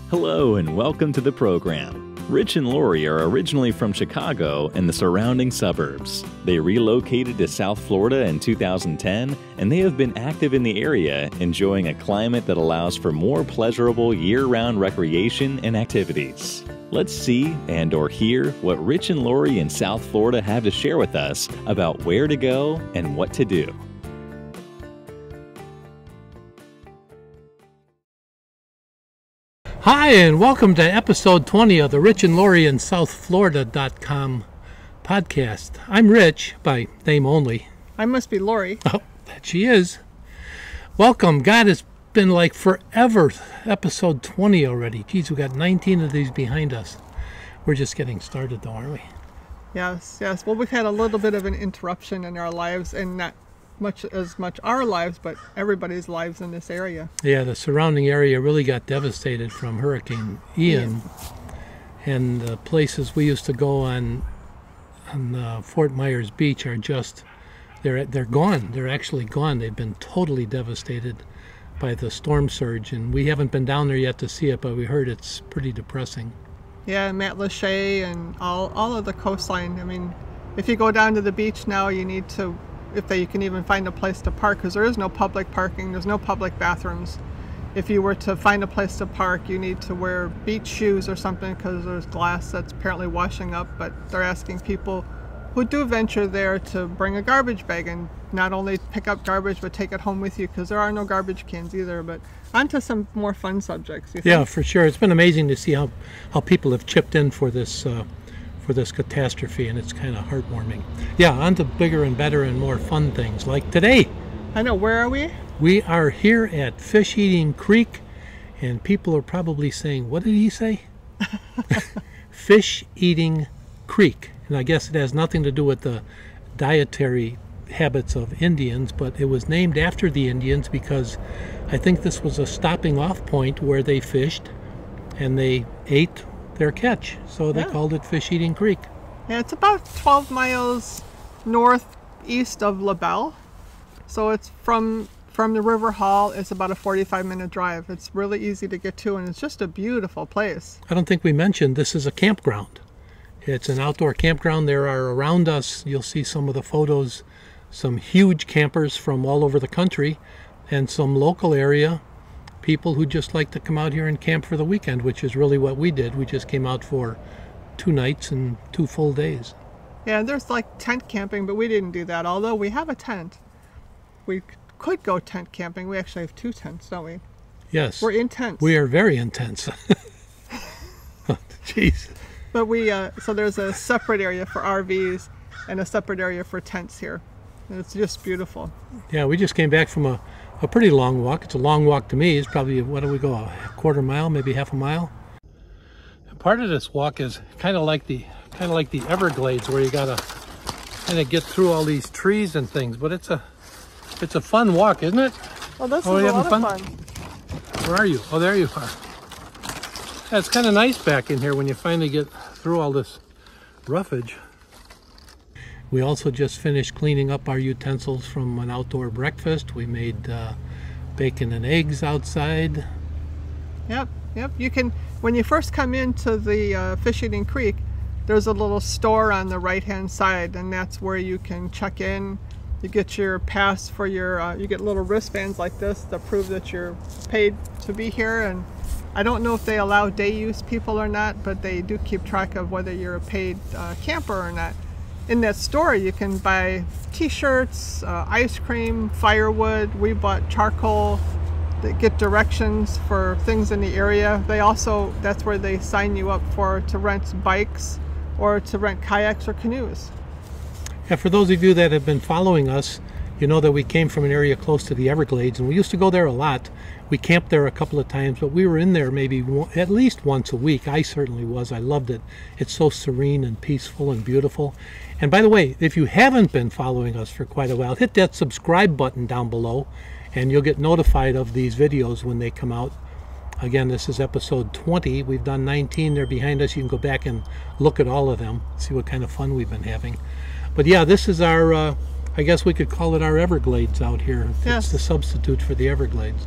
Hello and welcome to the program. Rich and Laurie are originally from Chicago and the surrounding suburbs. They relocated to South Florida in 2010, and they have been active in the area, enjoying a climate that allows for more pleasurable year-round recreation and activities. Let's see and/or hear what Rich and Laurie in South Florida have to share with us about where to go and what to do. Hi, and welcome to episode 20 of the Rich and Laurie in SouthFlorida.com podcast. I'm Rich, by name only. I must be Laurie. Oh, that she is. Welcome. God, it's been like forever. Episode 20 already. Geez, we got 19 of these behind us. We're just getting started though, aren't we? Yes. Well, we've had a little bit of an interruption in our lives, and not as much our lives, but everybo's lives in this area. Yeah, the surrounding area really got devastated from Hurricane Ian. And the places we used to go on Fort Myers Beach are just, they're gone. They're actually gone. They've been totally devastated by the storm surge, and we haven't been down there yet to see it, but we heard it's pretty depressing. Yeah, Matt Lachey and all of the coastline. I mean, if you go down to the beach now, you need to, if you can even find a place to park, because there is no public parking, there's no public bathrooms. If you were to find a place to park, you need to wear beach shoes or something, because there's glass that's apparently washing up. But they're asking people who do venture there to bring a garbage bag and not only pick up garbage but take it home with you, because there are no garbage cans either. But on to some more fun subjects. You think? Yeah, for sure. It's been amazing to see how people have chipped in for this catastrophe, and it's kind of heartwarming. Yeah, on to bigger and better and more fun things, like today. I know. Where are we? We are here at Fish Eating Creek, and people are probably saying, what did he say? Fish Eating Creek. And I guess it has nothing to do with the dietary habits of Indians, but it was named after the Indians because I think this was a stopping off point where they fished and they ate their catch, so they called it Fish Eating Creek. Yeah, it's about 12 miles northeast of LaBelle, so it's from the River Hall. It's about a 45-minute drive. It's really easy to get to, and it's just a beautiful place. I don't think we mentioned this is a campground. It's an outdoor campground. There are around us, you'll see some of the photos, some huge campers from all over the country, and some local area people who just like to come out here and camp for the weekend, which is really what we did. We just came out for 2 nights and 2 full days. Yeah, there's like tent camping, but we didn't do that. Although we have a tent, we could go tent camping. We actually have 2 tents, don't we? Yes. We're intense. We are very intense. Jeez. But so there's a separate area for RVs and a separate area for tents here. And it's just beautiful. Yeah, we just came back from a pretty long walk. It's a long walk to me. It's probably, what do we go, a quarter mile, maybe half a mile? And part of this walk is kind of like the Everglades, where you gotta kind of get through all these trees and things. But it's a fun walk, isn't it? Oh, this is a lot of fun. Where are you? Oh, there you are. Yeah, it's kind of nice back in here when you finally get through all this roughage. We also just finished cleaning up our utensils from an outdoor breakfast. We made bacon and eggs outside. Yep. You can, when you first come into the Fish Eating Creek, there's a little store on the right-hand side, and that's where you can check in. You get your pass for your, you get little wristbands like this to prove that you're paid to be here. And I don't know if they allow day use people or not, but they do keep track of whether you're a paid camper or not. In that store, you can buy t-shirts, ice cream, firewood. We bought charcoal. They get directions for things in the area. They also, that's where they sign you up to rent bikes or to rent kayaks or canoes. Yeah, for those of you that have been following us, you know that we came from an area close to the Everglades, and we used to go there a lot. We camped there a couple of times, but we were in there maybe at least once a week. I certainly was. I loved it. It's so serene and peaceful and beautiful. And by the way, if you haven't been following us for quite a while, hit that subscribe button down below, and you'll get notified of these videos when they come out. Again, this is episode 20. We've done 19 there behind us. You can go back and look at all of them, see what kind of fun we've been having. But yeah, this is our, I guess we could call it our Everglades out here. Yes. It's the substitute for the Everglades.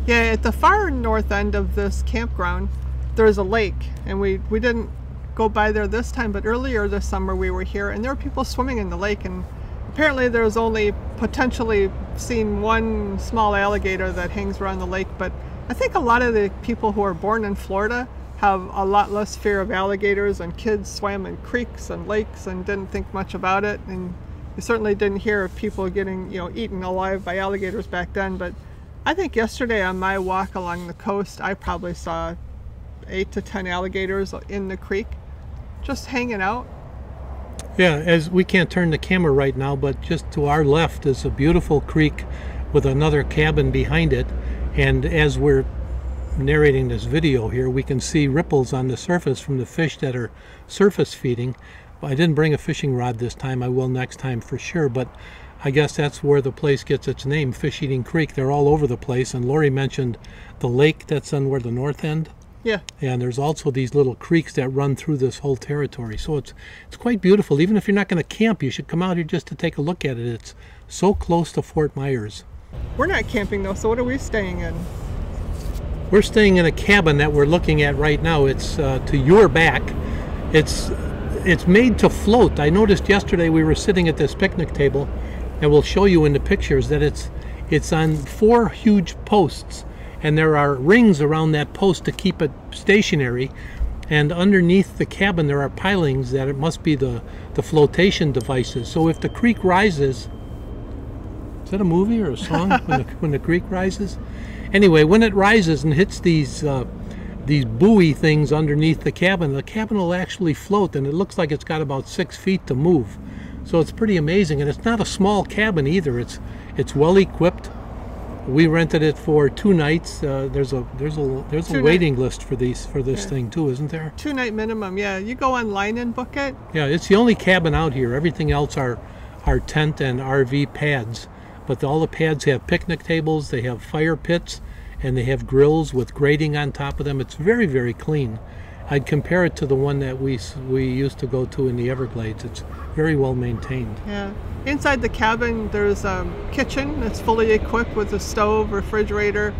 Yeah, at the far north end of this campground, there's a lake, and we didn't go by there this time, but earlier this summer we were here, and there were people swimming in the lake, and apparently there's only potentially seen one small alligator that hangs around the lake. But I think a lot of the people who are born in Florida have a lot less fear of alligators, and kids swam in creeks and lakes and didn't think much about it. And you certainly didn't hear of people getting, eaten alive by alligators back then. But I think yesterday on my walk along the coast, I probably saw 8 to 10 alligators in the creek, just hanging out. Yeah, as we can't turn the camera right now, but just to our left is a beautiful creek with another cabin behind it. And as we're narrating this video here, we can see ripples on the surface from the fish that are surface feeding. I didn't bring a fishing rod this time. I will next time for sure, but I guess that's where the place gets its name, Fish Eating Creek. They're all over the place. And Laurie mentioned the lake that's on where the north end. Yeah. And there's also these little creeks that run through this whole territory. So it's quite beautiful. Even if you're not going to camp, you should come out here just to take a look at it. It's so close to Fort Myers. We're not camping though, so what are we staying in? We're staying in a cabin that we're looking at right now. It's to your back. It's made to float. I noticed yesterday we were sitting at this picnic table, and we'll show you in the pictures that it's on 4 huge posts. And there are rings around that post to keep it stationary. And underneath the cabin there are pilings that it must be the flotation devices. So if the creek rises, is that a movie or a song? when the creek rises? Anyway, when it rises and hits these buoy things underneath the cabin will actually float, and it looks like it's got about 6 feet to move. So it's pretty amazing, and it's not a small cabin either. It's well equipped. We rented it for 2 nights. There's a waiting list for this thing too, isn't there? 2-night minimum. Yeah, you go online and book it. Yeah, it's the only cabin out here. Everything else are tent and RV pads. But all the pads have picnic tables. They have fire pits, and they have grills with grating on top of them. It's very, very clean. I'd compare it to the one that we used to go to in the Everglades. It's very well maintained. Yeah. Inside the cabin, there's a kitchen that's fully equipped with a stove, refrigerator,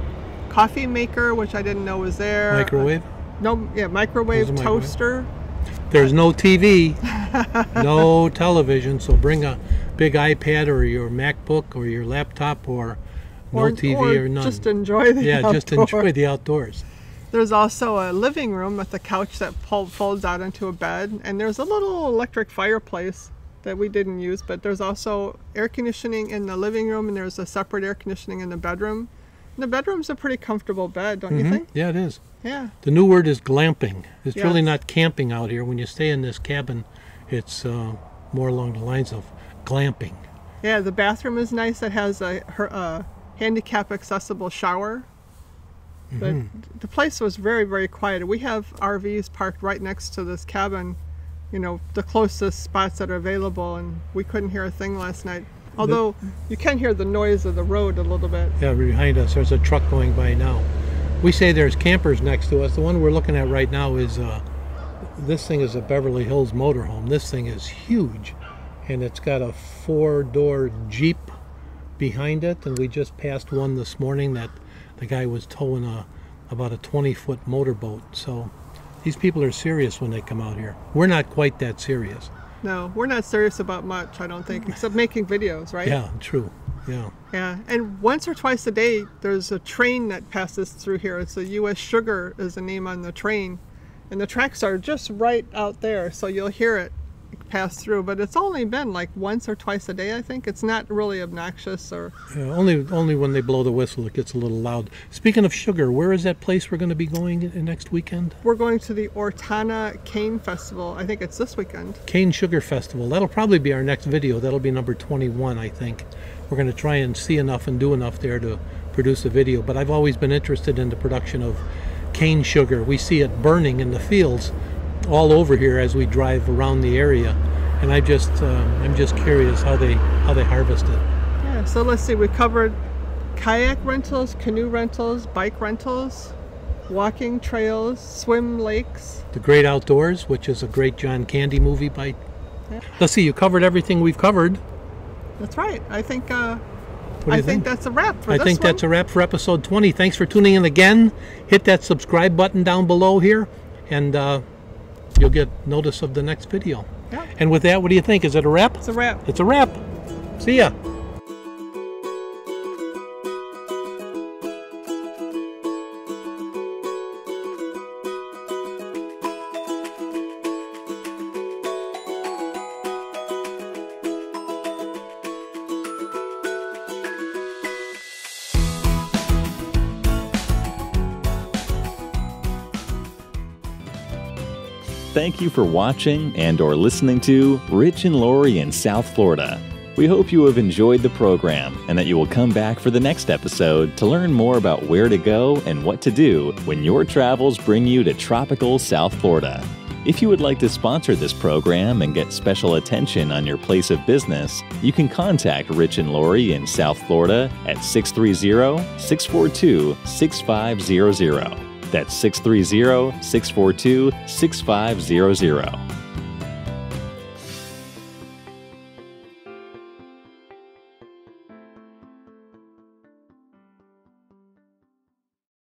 coffee maker, which I didn't know was there. Microwave? Microwave, toaster. There's no TV, no television, so bring a big iPad or your MacBook or your laptop or TV or none. Just enjoy the outdoors. Just enjoy the outdoors. There's also a living room with a couch that folds out into a bed, and there's a little electric fireplace that we didn't use, but there's also air conditioning in the living room, and there's a separate air conditioning in the bedroom. And the bedroom's a pretty comfortable bed, don't you think? Yeah, it is. Yeah. The new word is glamping. It's really not camping out here. When you stay in this cabin, it's more along the lines of glamping. Yeah, the bathroom is nice. It has a handicap accessible shower. But the place was very, very quiet. We have RVs parked right next to this cabin, the closest spots that are available, and we couldn't hear a thing last night. Although you can hear the noise of the road a little bit. Yeah, behind us there's a truck going by now. We say there's campers next to us. The one we're looking at right now is, this thing is a Beverly Hills motorhome. This thing is huge, and it's got a 4-door Jeep behind it, and we just passed one this morning that the guy was towing about a 20-foot motorboat. So these people are serious when they come out here. We're not quite that serious. No, we're not serious about much, I don't think, except making videos, right? Yeah, true. Yeah. Yeah, and once or twice a day, there's a train that passes through here. It's a U.S. Sugar is the name on the train, and the tracks are just right out there, so you'll hear it pass through. But it's only been like once or twice a day, I think. It's not really obnoxious or. Yeah, only when they blow the whistle it gets a little loud. Speaking of sugar, where is that place we're going to be going next weekend? We're going to the Ortona Cane Festival. I think it's this weekend. Cane Sugar Festival. That'll probably be our next video. That'll be number 21, I think. We're going to try and see enough and do enough there to produce a video. But I've always been interested in the production of cane sugar. We see it burning in the fields all over here as we drive around the area, and I'm just curious how they harvest it. Yeah, so let's see, we covered kayak rentals, canoe rentals, bike rentals, walking trails, swim lakes, The Great Outdoors, which is a great John Candy movie by. Yeah. Let's see, you covered everything we've covered. That's right. I think What do I you think that's a wrap for I this think one. that's a wrap for episode 20. Thanks for tuning in again. Hit that subscribe button down below here, and you'll get notice of the next video. Yeah. And with that, what do you think? Is it a wrap? It's a wrap. It's a wrap. See ya. Thank you for watching and/or listening to Rich and Laurie in South Florida. We hope you have enjoyed the program and that you will come back for the next episode to learn more about where to go and what to do when your travels bring you to tropical South Florida. If you would like to sponsor this program and get special attention on your place of business, you can contact Rich and Laurie in South Florida at 630-642-6500. That's 630-642-6500.